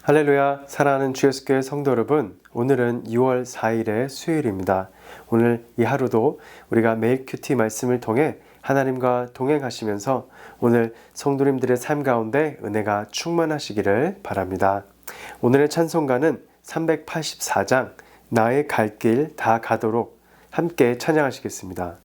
할렐루야, 사랑하는 주 예수교회 성도 여러분, 오늘은 6월 4일의 수요일입니다. 오늘 이 하루도 우리가 매일 큐티 말씀을 통해 하나님과 동행하시면서 오늘 성도님들의 삶 가운데 은혜가 충만하시기를 바랍니다. 오늘의 찬송가는 384장 나의 갈 길 다 가도록 함께 찬양하시겠습니다.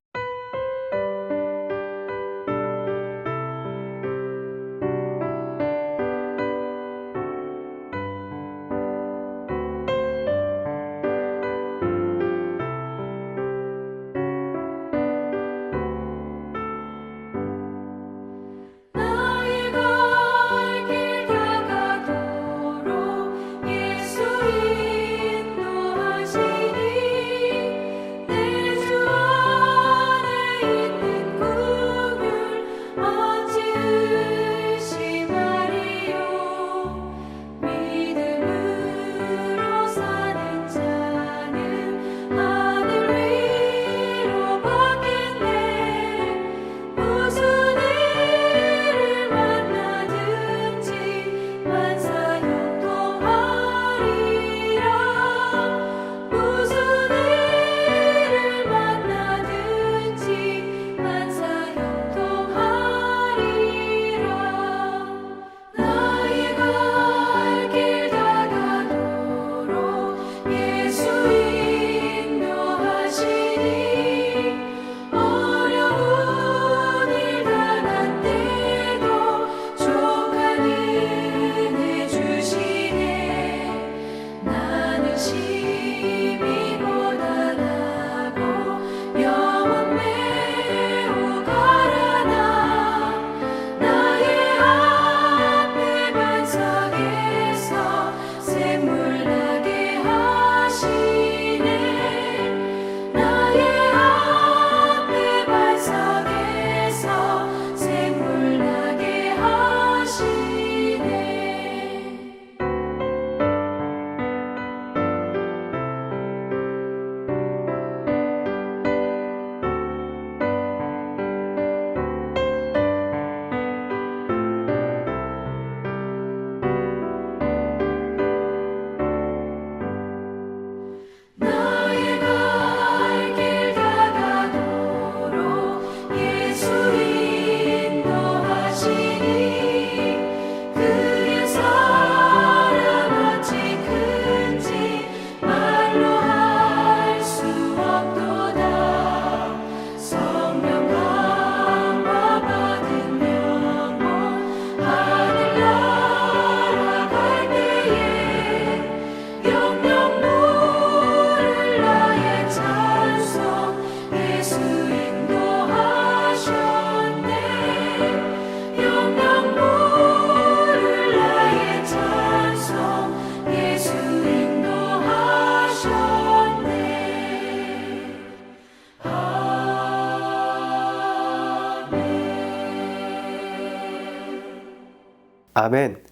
아멘.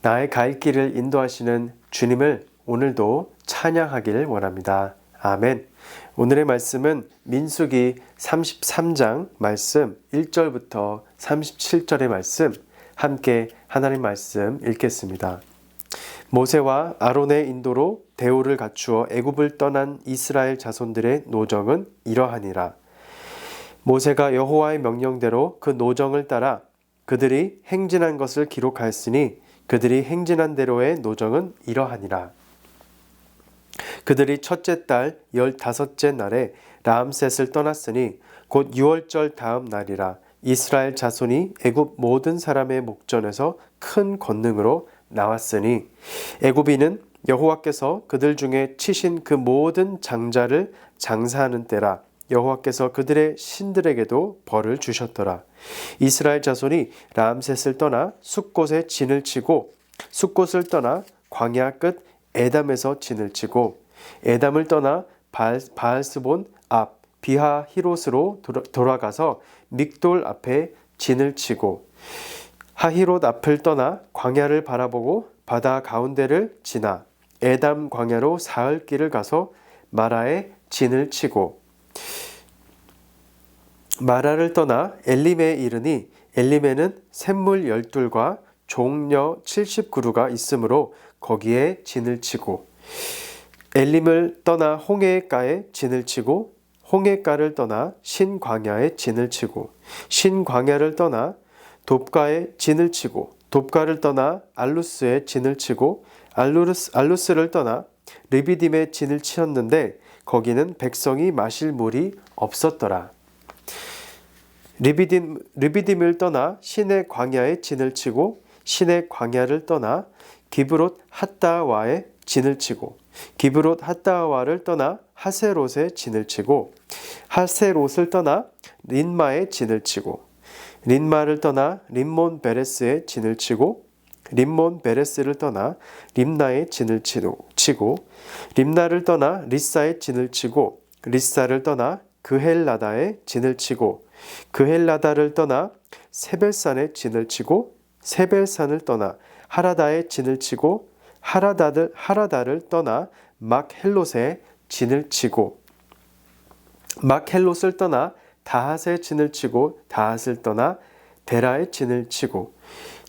나의 갈 길을 인도하시는 주님을 오늘도 찬양하길 원합니다. 아멘. 오늘의 말씀은 민수기 33장 말씀 1절부터 37절의 말씀 함께 하나님 말씀 읽겠습니다. 모세와 아론의 인도로 대우를 갖추어 애굽을 떠난 이스라엘 자손들의 노정은 이러하니라. 모세가 여호와의 명령대로 그 노정을 따라 그들이 행진한 것을 기록하였으니 그들이 행진한 대로의 노정은 이러하니라. 그들이 첫째 달 15째 날에 라암셋을 떠났으니 곧 6월절 다음 날이라. 이스라엘 자손이 애굽 모든 사람의 목전에서 큰 권능으로 나왔으니 애굽인은 여호와께서 그들 중에 치신 그 모든 장자를 장사하는 때라. 여호와께서 그들의 신들에게도 벌을 주셨더라. 이스라엘 자손이 라암셋을 떠나 숫곳에 진을 치고 숫곳을 떠나 광야 끝 에담에서 진을 치고 에담을 떠나 바알스본 앞 비하히롯으로 돌아가서 믹돌 앞에 진을 치고 하히롯 앞을 떠나 광야를 바라보고 바다 가운데를 지나 에담 광야로 사흘 길을 가서 마라에 진을 치고 마라를 떠나 엘림에 이르니 엘림에는 샘물 12과 종려 70그루가 있으므로 거기에 진을 치고 엘림을 떠나 홍해가에 진을 치고 홍해가를 떠나 신광야에 진을 치고 신광야를 떠나 돕가에 진을 치고 돕가를 떠나 알루스에 진을 치고 알루스를 떠나 르비딤에 진을 치었는데 거기는 백성이 마실 물이 없었더라. 르비딤을 떠나 신의 광야에 진을 치고 신의 광야를 떠나 기브롯 핫다와에 진을 치고 기브롯 핫다와를 떠나 하세롯에 진을 치고 하세롯을 떠나 린마에 진을 치고 린마를 떠나 림몬 베레스에 진을 치고 림몬 베레스를 떠나 림나에 진을 치고 림나를 떠나 리사에 진을 치고 리사를 떠나 그헬라다에 진을 치고 그헬라다를 떠나 세벨산에 진을 치고 세벨산을 떠나 하라다에 진을 치고 하라다를 떠나 막헬롯에 진을 치고 막헬롯을 떠나 다핫에 진을 치고 다핫을 떠나 데라에 진을 치고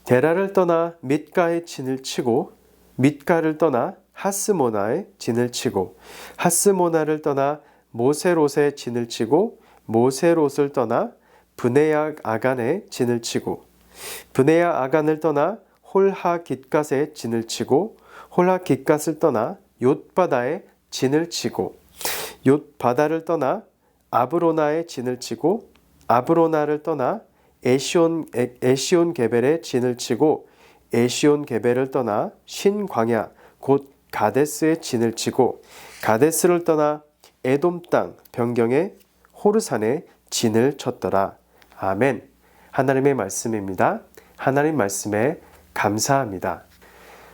데라를 떠나 밑가에 진을 치고 밑가를 떠나 하스모나에 진을 치고 하스모나를 떠나 모세롯에 진을 치고 모세롯을 떠나 브네야 아간에 진을 치고 브네야 아간을 떠나 홀하 깃갓에 진을 치고 홀하 깃갓을 떠나 욤바다에 진을 치고 욤바다를 떠나 아브로나에 진을 치고 아브로나를 떠나 에시온 게벨에 진을 치고 에시온 게벨을 떠나 신광야 곧 가데스에 진을 치고 가데스를 떠나 에돔 땅 변경의 호르산에 진을 쳤더라. 아멘. 하나님의 말씀입니다. 하나님 말씀에 감사합니다.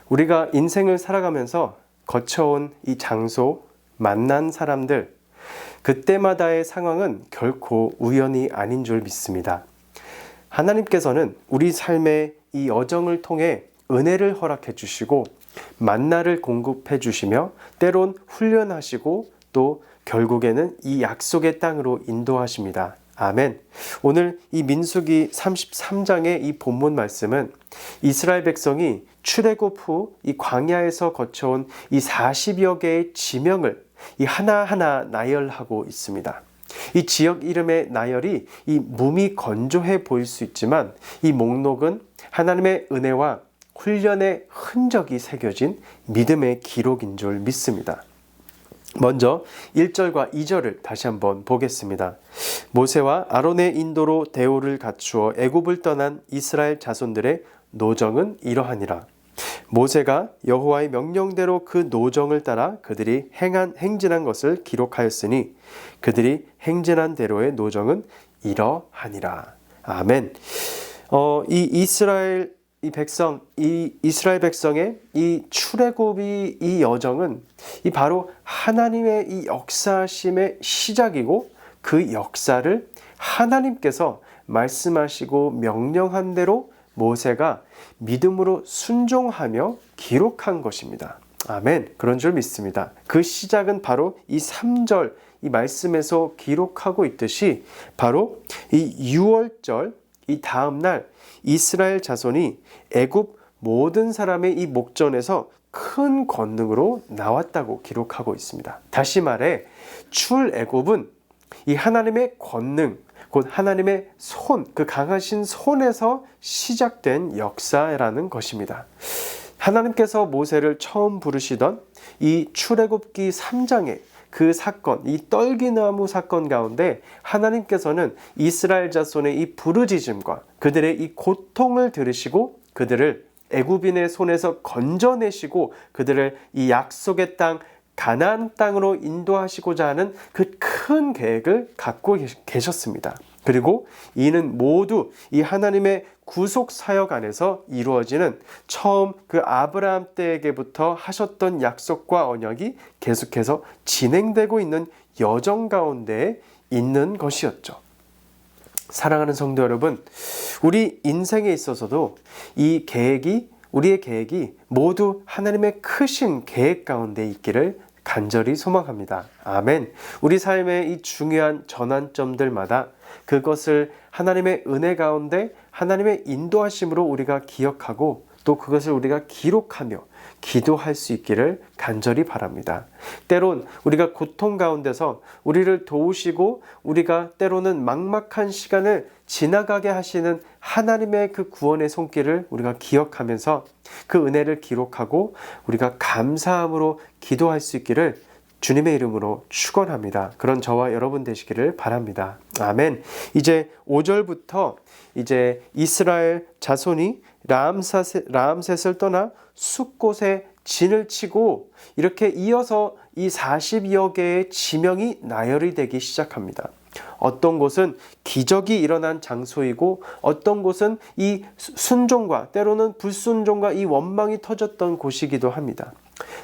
우리가 인생을 살아가면서 거쳐온 이 장소, 만난 사람들, 그때마다의 상황은 결코 우연이 아닌 줄 믿습니다. 하나님께서는 우리 삶의 이 여정을 통해 은혜를 허락해 주시고 만나를 공급해 주시며 때론 훈련하시고 또 결국에는 이 약속의 땅으로 인도하십니다. 아멘. 오늘 이 민수기 33장의 이 본문 말씀은 이스라엘 백성이 출애굽 후 이 광야에서 거쳐온 이 40여 개의 지명을 이 하나하나 나열하고 있습니다. 이 지역 이름의 나열이 이 몸이 건조해 보일 수 있지만 이 목록은 하나님의 은혜와 훈련의 흔적이 새겨진 믿음의 기록인 줄 믿습니다. 먼저 1절과 2절을 다시 한번 보겠습니다. 모세와 아론의 인도로 대오를 갖추어 애굽을 떠난 이스라엘 자손들의 노정은 이러하니라. 모세가 여호와의 명령대로 그 노정을 따라 그들이 행진한 것을 기록하였으니 그들이 행진한 대로의 노정은 이러하니라. 아멘. 이스라엘 백성의 이 출애굽이 이 여정은 바로 하나님의 이 역사심의 시작이고 그 역사를 하나님께서 말씀하시고 명령한 대로 모세가 믿음으로 순종하며 기록한 것입니다. 아멘. 그런 줄 믿습니다. 그 시작은 바로 이 3절 이 말씀에서 기록하고 있듯이 바로 이 6월절 이 다음 날 이스라엘 자손이 애굽 모든 사람의 이 목전에서 큰 권능으로 나왔다고 기록하고 있습니다. 다시 말해 출애굽은 이 하나님의 권능 곧 하나님의 손, 그 강하신 손에서 시작된 역사라는 것입니다. 하나님께서 모세를 처음 부르시던 이 출애굽기 3장의 그 사건, 이 떨기나무 사건 가운데 하나님께서는 이스라엘 자손의 이 부르짖음과 그들의 이 고통을 들으시고 그들을 애굽인의 손에서 건져내시고 그들을 이 약속의 땅 가나안 땅으로 인도하시고자 하는 그 큰 계획을 갖고 계셨습니다. 그리고 이는 모두 이 하나님의 구속 사역 안에서 이루어지는 처음 그 아브라함 때에게부터 하셨던 약속과 언약이 계속해서 진행되고 있는 여정 가운데 있는 것이었죠. 사랑하는 성도 여러분, 우리 인생에 있어서도 우리의 계획이 모두 하나님의 크신 계획 가운데 있기를 간절히 소망합니다. 아멘. 우리 삶의 이 중요한 전환점들마다 그것을 하나님의 은혜 가운데 하나님의 인도하심으로 우리가 기억하고 또 그것을 우리가 기록하며 기도할 수 있기를 간절히 바랍니다. 때론 우리가 고통 가운데서 우리를 도우시고 우리가 때로는 막막한 시간을 지나가게 하시는 하나님의 그 구원의 손길을 우리가 기억하면서 그 은혜를 기록하고 우리가 감사함으로 기도할 수 있기를 주님의 이름으로 축원합니다. 그런 저와 여러분 되시기를 바랍니다. 아멘. 이제 5절부터 이제 이스라엘 자손이 라암셋을 떠나 숫곳에 진을 치고 이렇게 이어서 이 40여 개의 지명이 나열이 되기 시작합니다. 어떤 곳은 기적이 일어난 장소이고 어떤 곳은 이 순종과 때로는 불순종과 이 원망이 터졌던 곳이기도 합니다.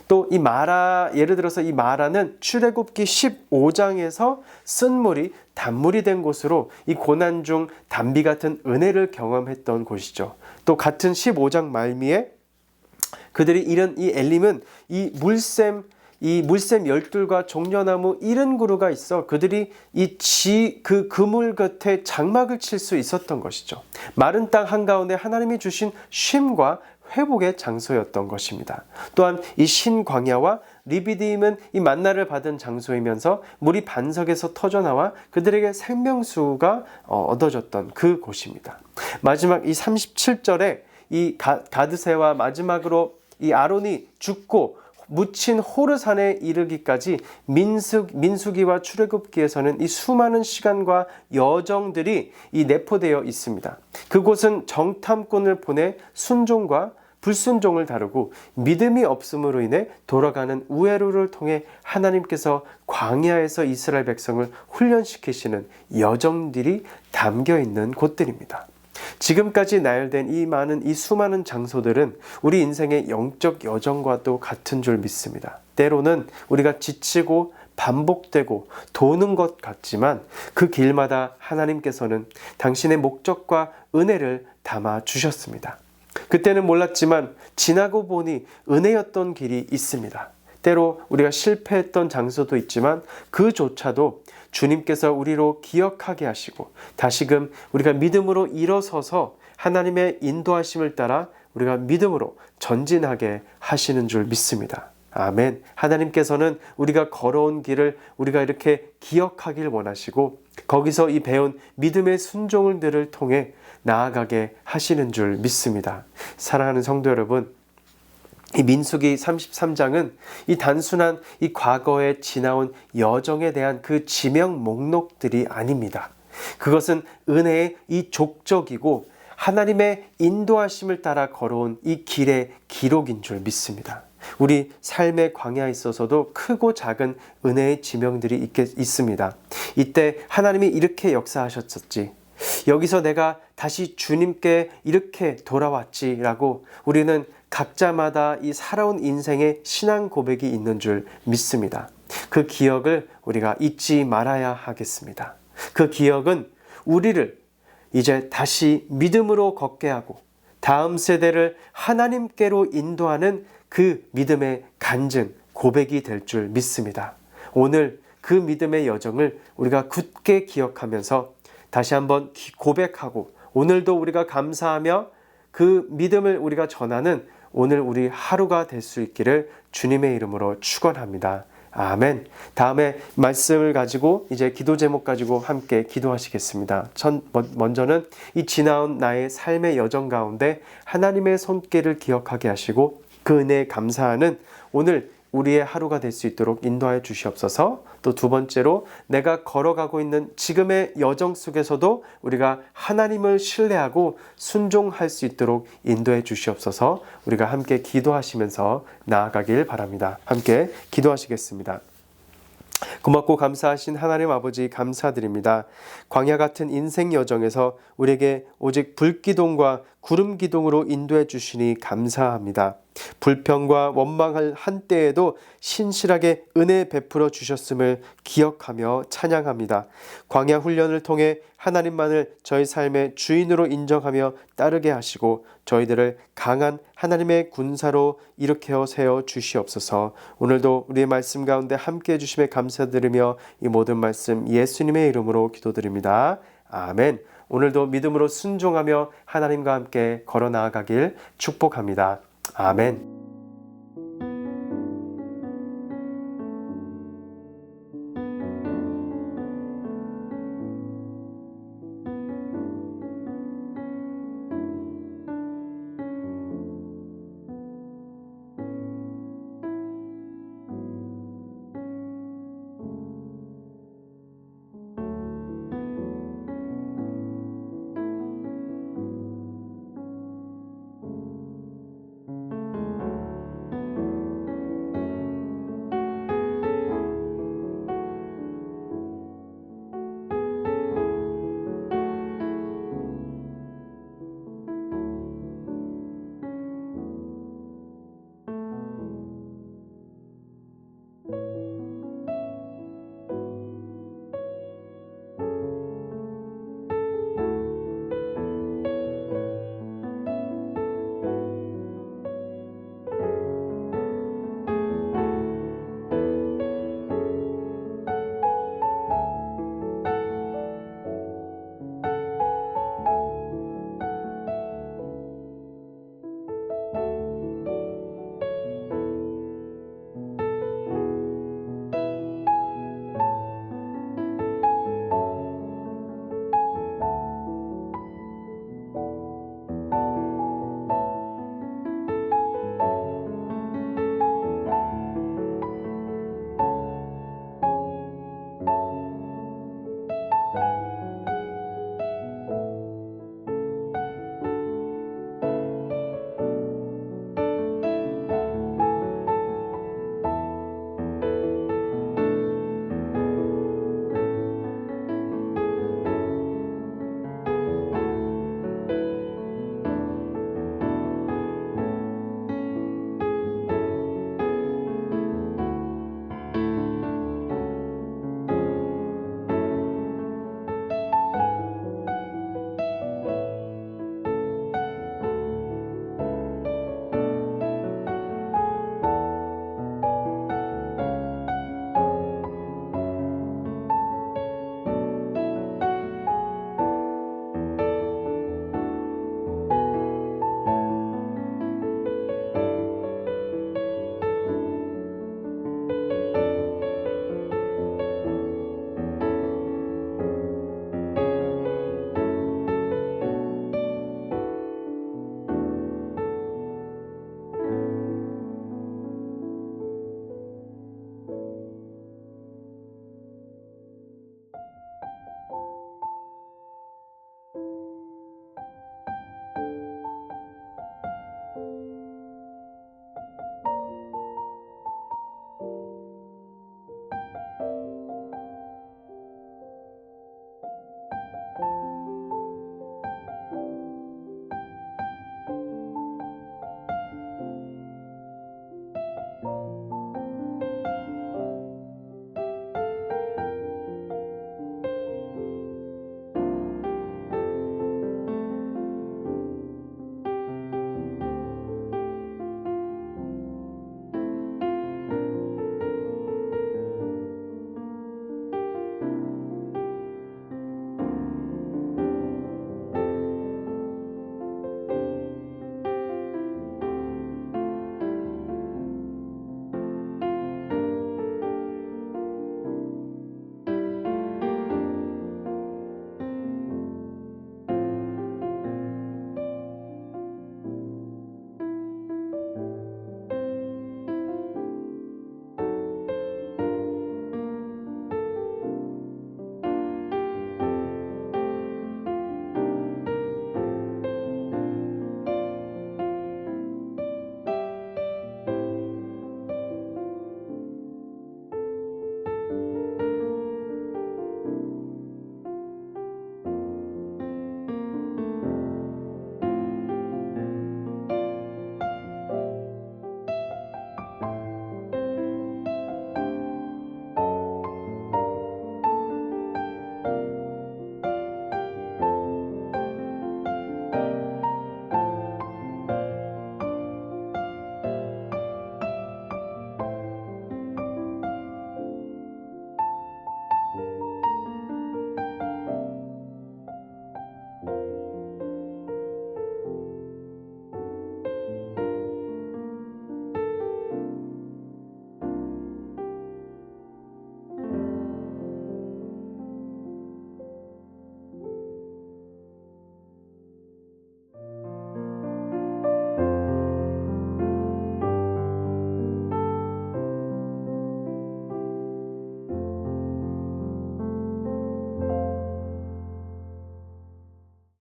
또 이 마라, 예를 들어서 이 마라는 출애굽기 15장에서 쓴물이 단물이 된 곳으로 이 고난 중 단비 같은 은혜를 경험했던 곳이죠. 또 같은 15장 말미에 그들이 잃은 이 엘림은 이 물샘 열둘과 종려나무 70그루가 있어 그들이 그 그물 곁에 장막을 칠 수 있었던 것이죠. 마른 땅 한가운데 하나님이 주신 쉼과 회복의 장소였던 것입니다. 또한 이 신광야와 리비디임은 이 만나를 받은 장소이면서 물이 반석에서 터져나와 그들에게 생명수가 얻어졌던 그 곳입니다. 마지막 이 37절에 이 가드새와 마지막으로 이 아론이 죽고 묻힌 호르산에 이르기까지 민수기와 출애굽기에서는 이 수많은 시간과 여정들이 이 내포되어 있습니다. 그곳은 정탐꾼을 보내 순종과 불순종을 다루고 믿음이 없음으로 인해 돌아가는 우회로를 통해 하나님께서 광야에서 이스라엘 백성을 훈련시키시는 여정들이 담겨 있는 곳들입니다. 지금까지 나열된 이 수많은 장소들은 우리 인생의 영적 여정과도 같은 줄 믿습니다. 때로는 우리가 지치고 반복되고 도는 것 같지만 그 길마다 하나님께서는 당신의 목적과 은혜를 담아 주셨습니다. 그때는 몰랐지만 지나고 보니 은혜였던 길이 있습니다. 때로 우리가 실패했던 장소도 있지만 그조차도 주님께서 우리로 기억하게 하시고 다시금 우리가 믿음으로 일어서서 하나님의 인도하심을 따라 우리가 믿음으로 전진하게 하시는 줄 믿습니다. 아멘. 하나님께서는 우리가 걸어온 길을 우리가 이렇게 기억하길 원하시고 거기서 이 배운 믿음의 순종들을 통해 나아가게 하시는 줄 믿습니다. 사랑하는 성도 여러분, 이 민수기 33장은 이 단순한 이 과거에 지나온 여정에 대한 그 지명 목록들이 아닙니다. 그것은 은혜의 이 족적이고 하나님의 인도하심을 따라 걸어온 이 길의 기록인 줄 믿습니다. 우리 삶의 광야에 있어서도 크고 작은 은혜의 지명들이 있습니다. 이때 하나님이 이렇게 역사하셨었지. 여기서 내가 다시 주님께 이렇게 돌아왔지라고 우리는 각자마다 이 살아온 인생의 신앙 고백이 있는 줄 믿습니다. 그 기억을 우리가 잊지 말아야 하겠습니다. 그 기억은 우리를 이제 다시 믿음으로 걷게 하고 다음 세대를 하나님께로 인도하는 그 믿음의 간증, 고백이 될 줄 믿습니다. 오늘 그 믿음의 여정을 우리가 굳게 기억하면서 다시 한번 고백하고 오늘도 우리가 감사하며 그 믿음을 우리가 전하는 오늘 우리 하루가 될 수 있기를 주님의 이름으로 축원합니다. 아멘. 다음에 말씀을 가지고 이제 기도 제목 가지고 함께 기도하시겠습니다. 먼저는 이 지나온 나의 삶의 여정 가운데 하나님의 손길을 기억하게 하시고 그 은혜에 감사하는 오늘 우리의 하루가 될 수 있도록 인도하여 주시옵소서. 또 두 번째로 내가 걸어가고 있는 지금의 여정 속에서도 우리가 하나님을 신뢰하고 순종할 수 있도록 인도해 주시옵소서. 우리가 함께 기도하시면서 나아가길 바랍니다. 함께 기도하시겠습니다. 고맙고 감사하신 하나님 아버지 감사드립니다. 광야 같은 인생 여정에서 우리에게 오직 불기둥과 구름기둥으로 인도해 주시니 감사합니다. 불평과 원망할 한때에도 신실하게 은혜 베풀어 주셨음을 기억하며 찬양합니다. 광야 훈련을 통해 하나님만을 저희 삶의 주인으로 인정하며 따르게 하시고 저희들을 강한 하나님의 군사로 일으켜 세워 주시옵소서. 오늘도 우리의 말씀 가운데 함께 해주심에 감사드리며 이 모든 말씀 예수님의 이름으로 기도드립니다. 아멘. 오늘도 믿음으로 순종하며 하나님과 함께 걸어 나아가길 축복합니다. 아멘.